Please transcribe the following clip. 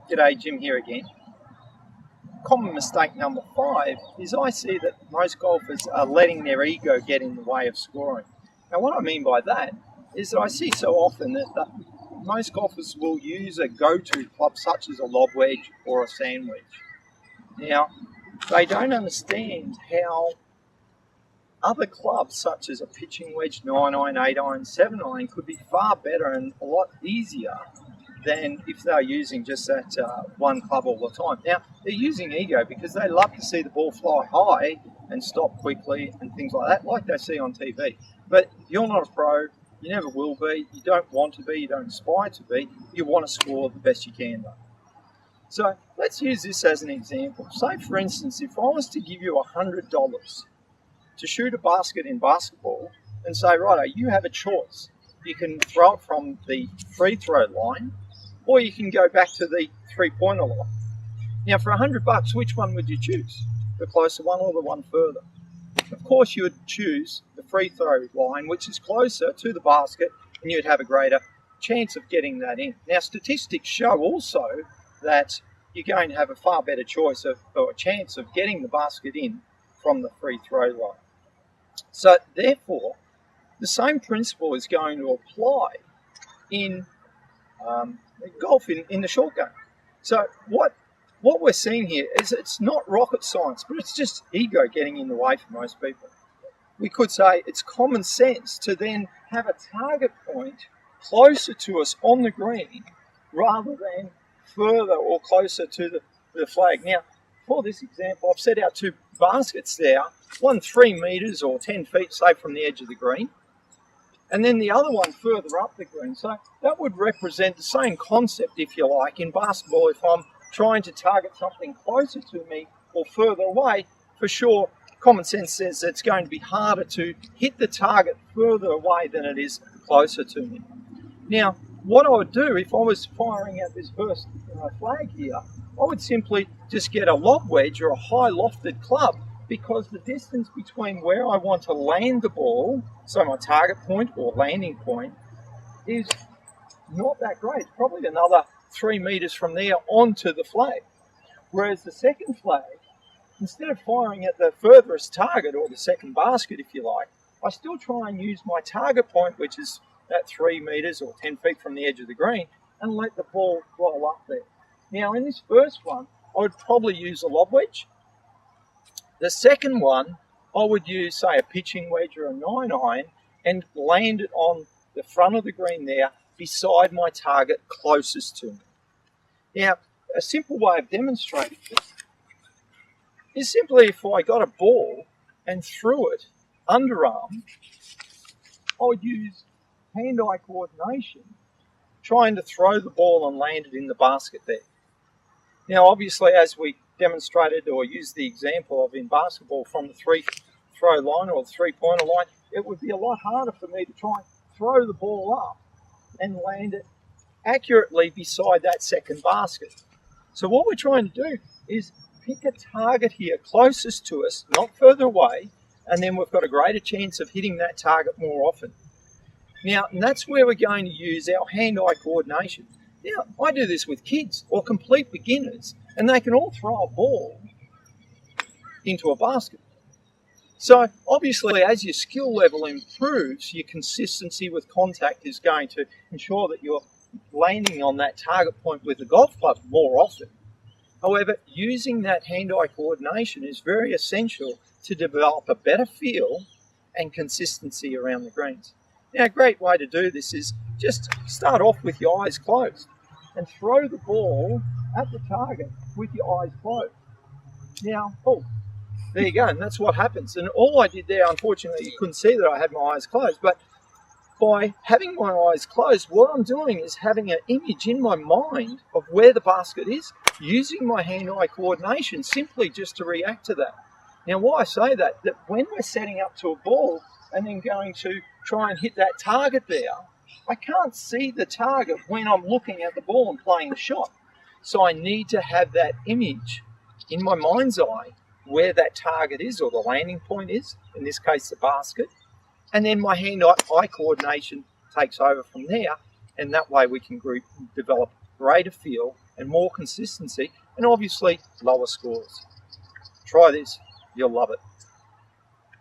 G'day, Jim here again. Common mistake number 5 is I see that most golfers are letting their ego get in the way of scoring. Now what I mean by that is that I see so often that most golfers will use a go-to club such as a lob wedge or a sand wedge. Now they don't understand how other clubs such as a pitching wedge, 9-iron, 8-iron, 7-iron could be far better and a lot easier than if they're using just that one club all the time. Now, they're using ego because they love to see the ball fly high and stop quickly and things like that, like they see on TV. But you're not a pro, you never will be, you don't want to be, you don't aspire to be, you want to score the best you can though. So let's use this as an example. Say for instance, if I was to give you $100 to shoot a basket in basketball and say, righto, you have a choice. You can throw it from the free throw line, or you can go back to the three-pointer line. Now, for $100, which one would you choose? The closer one or the one further? Of course, you would choose the free throw line, which is closer to the basket, and you'd have a greater chance of getting that in. Now, statistics show also that you're going to have a far better choice or a chance of getting the basket in from the free throw line. So, therefore, the same principle is going to apply in golf in the short game. So what we're seeing here is it's not rocket science, but it's just ego getting in the way for most people. We could say it's common sense to then have a target point closer to us on the green rather than further or closer to the flag. Now, for this example, I've set out two baskets there, one 3 meters or 10 feet, say, from the edge of the green, and then the other one further up the green. So that would represent the same concept, if you like, in basketball. If I'm trying to target something closer to me or further away, for sure, common sense says it's going to be harder to hit the target further away than it is closer to me. Now, what I would do if I was firing at this first flag here, I would simply just get a lob wedge or a high lofted club, because the distance between where I want to land the ball, so my target point or landing point, is not that great. It's probably another 3 meters from there onto the flag. Whereas the second flag, instead of firing at the furthest target or the second basket, if you like, I still try and use my target point, which is at 3 meters or 10 feet from the edge of the green, and let the ball roll up there. Now, in this first one, I would probably use a lob wedge. The second one, I would use, say, a pitching wedge or a 9-iron and land it on the front of the green there beside my target closest to me. Now, a simple way of demonstrating this is simply if I got a ball and threw it underarm, I would use hand-eye coordination trying to throw the ball and land it in the basket there. Now, obviously, as we demonstrated or used the example of in basketball from the throw line or the three-pointer line, it would be a lot harder for me to try and throw the ball up and land it accurately beside that second basket. So what we're trying to do is pick a target here closest to us, not further away, and then we've got a greater chance of hitting that target more often. Now, and that's where we're going to use our hand-eye coordination. Now, I do this with kids or complete beginners, and they can all throw a ball into a basket. So obviously, as your skill level improves, your consistency with contact is going to ensure that you're landing on that target point with the golf club more often. However, using that hand-eye coordination is very essential to develop a better feel and consistency around the greens. Now, a great way to do this is just start off with your eyes closed and throw the ball at the target with your eyes closed. Now, there you go, and that's what happens. And all I did there, unfortunately, you couldn't see that I had my eyes closed, but by having my eyes closed, what I'm doing is having an image in my mind of where the basket is, using my hand-eye coordination simply just to react to that. Now, why I say that when we're setting up to a ball and then going to try and hit that target there, I can't see the target when I'm looking at the ball and playing the shot. So I need to have that image in my mind's eye where that target is or the landing point is, in this case the basket, and then my hand-eye coordination takes over from there, and that way we can develop greater feel and more consistency, and obviously lower scores. Try this, you'll love it.